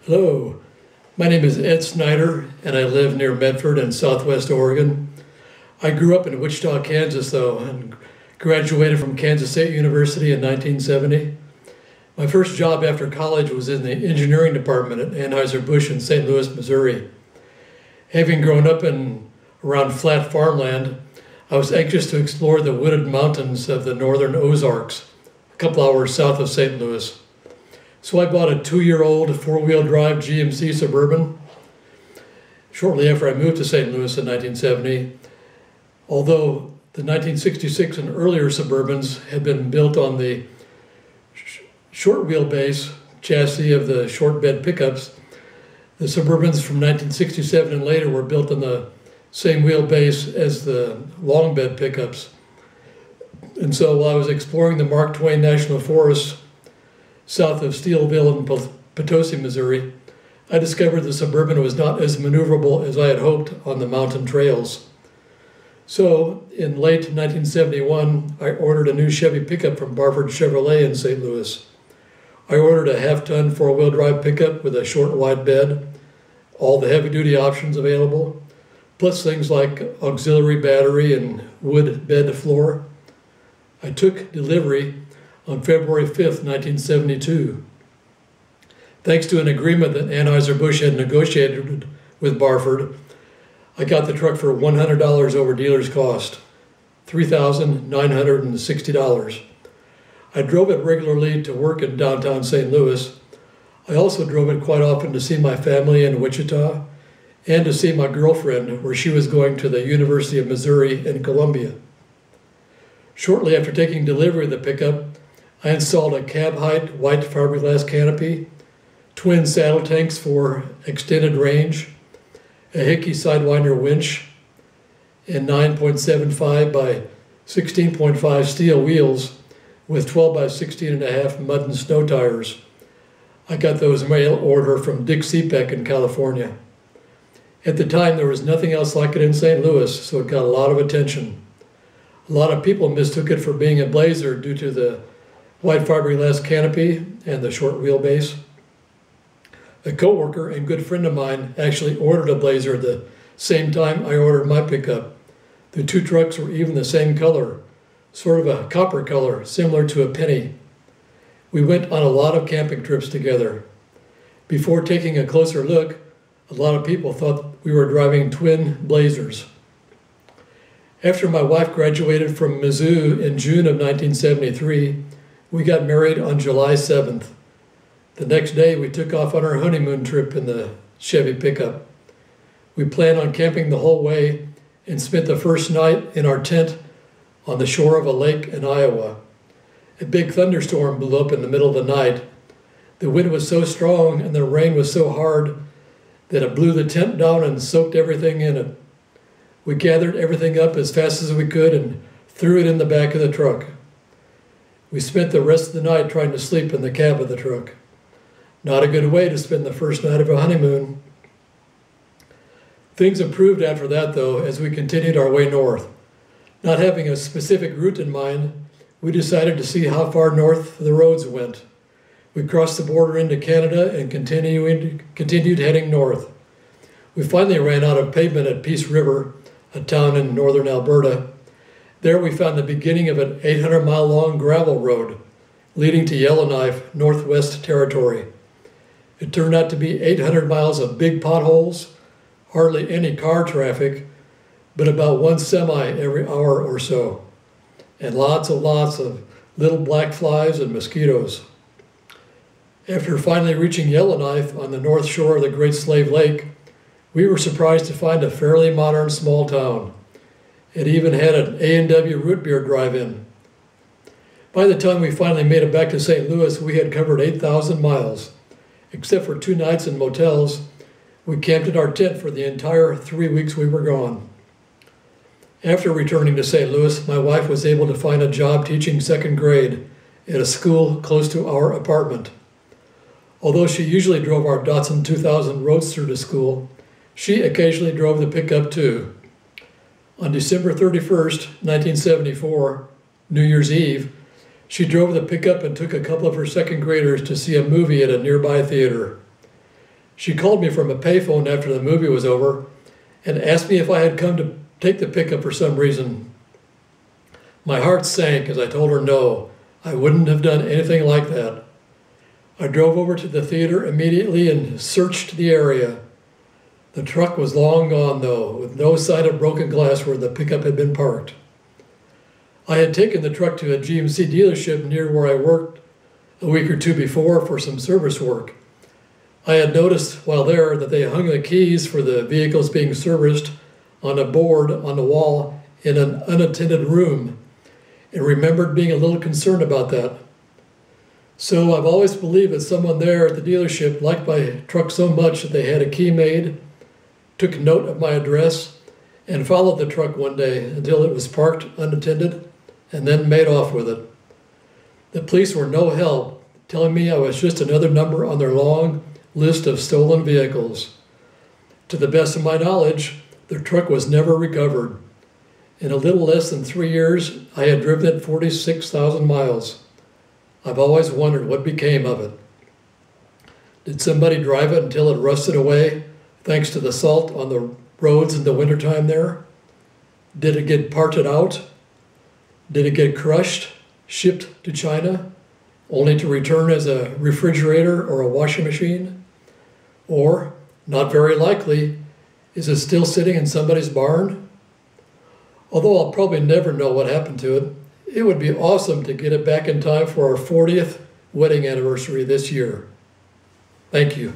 Hello, my name is Ed Snyder and I live near Medford in Southwest Oregon. I grew up in Wichita, Kansas though, and graduated from Kansas State University in 1970. My first job after college was in the engineering department at Anheuser-Busch in St. Louis, Missouri. Having grown up in around flat farmland, I was anxious to explore the wooded mountains of the northern Ozarks, a couple hours south of St. Louis. So I bought a 2-year-old four-wheel drive GMC Suburban shortly after I moved to St. Louis in 1970. Although the 1966 and earlier Suburbans had been built on the short wheelbase chassis of the short bed pickups, the Suburbans from 1967 and later were built on the same wheelbase as the long bed pickups. And so while I was exploring the Mark Twain National Forest south of Steelville in Potosi, Missouri, I discovered the Suburban was not as maneuverable as I had hoped on the mountain trails. So in late 1971, I ordered a new Chevy pickup from Barford Chevrolet in St. Louis. I ordered a half-ton four-wheel drive pickup with a short wide bed, all the heavy-duty options available, plus things like auxiliary battery and wood bed floor. I took delivery on February 5th, 1972. Thanks to an agreement that Anheuser-Busch had negotiated with Barford, I got the truck for $100 over dealer's cost, $3,960. I drove it regularly to work in downtown St. Louis. I also drove it quite often to see my family in Wichita and to see my girlfriend where she was going to the University of Missouri in Columbia. Shortly after taking delivery of the pickup, I installed a cab-height white fiberglass canopy, twin saddle tanks for extended range, a Hickey Sidewinder winch, and 9.75 by 16.5 steel wheels with 12 by 16.5 mud and snow tires. I got those mail order from Dick Seepeck in California. At the time, there was nothing else like it in St. Louis, so it got a lot of attention. A lot of people mistook it for being a Blazer due to the white fiberglass canopy and the short wheelbase. A coworker and good friend of mine actually ordered a Blazer at the same time I ordered my pickup. The two trucks were even the same color, sort of a copper color, similar to a penny. We went on a lot of camping trips together. Before taking a closer look, a lot of people thought we were driving twin Blazers. After my wife graduated from Mizzou in June of 1973, we got married on July 7th. The next day, we took off on our honeymoon trip in the Chevy pickup. We planned on camping the whole way and spent the first night in our tent on the shore of a lake in Iowa. A big thunderstorm blew up in the middle of the night. The wind was so strong and the rain was so hard that it blew the tent down and soaked everything in it. We gathered everything up as fast as we could and threw it in the back of the truck. We spent the rest of the night trying to sleep in the cab of the truck. Not a good way to spend the first night of a honeymoon. Things improved after that, though, as we continued our way north. Not having a specific route in mind, we decided to see how far north the roads went. We crossed the border into Canada and continued heading north. We finally ran out of pavement at Peace River, a town in northern Alberta. There we found the beginning of an 800-mile-long gravel road leading to Yellowknife, Northwest Territory. It turned out to be 800 miles of big potholes, hardly any car traffic, but about one semi every hour or so, and lots of little black flies and mosquitoes. After finally reaching Yellowknife on the north shore of the Great Slave Lake, we were surprised to find a fairly modern small town. It even had an A&W root beer drive-in. By the time we finally made it back to St. Louis, we had covered 8,000 miles. Except for 2 nights in motels, we camped in our tent for the entire 3 weeks we were gone. After returning to St. Louis, my wife was able to find a job teaching 2nd grade at a school close to our apartment. Although she usually drove our Datsun 2000 Roadster to school, she occasionally drove the pickup too. On December 31st, 1974, New Year's Eve, She drove the pickup and took a couple of her second graders to see a movie at a nearby theater. She called me from a payphone after the movie was over and asked me if I had come to take the pickup for some reason. My heart sank as I told her no, I wouldn't have done anything like that. I drove over to the theater immediately and searched the area. The truck was long gone, though, with no sign of broken glass where the pickup had been parked. I had taken the truck to a GMC dealership near where I worked a week or two before for some service work. I had noticed while there that they hung the keys for the vehicles being serviced on a board on the wall in an unattended room, and remembered being a little concerned about that. So I've always believed that someone there at the dealership liked my truck so much that they had a key made, took note of my address, and followed the truck one day until it was parked unattended, and then made off with it. The police were no help, telling me I was just another number on their long list of stolen vehicles. To the best of my knowledge, the truck was never recovered. In a little less than 3 years, I had driven it 46,000 miles. I've always wondered what became of it. Did somebody drive it until it rusted away, thanks to the salt on the roads in the wintertime there? Did it get parted out? Did it get crushed, shipped to China, only to return as a refrigerator or a washing machine? Or, not very likely, is it still sitting in somebody's barn? Although I'll probably never know what happened to it, it would be awesome to get it back in time for our 40th wedding anniversary this year. Thank you.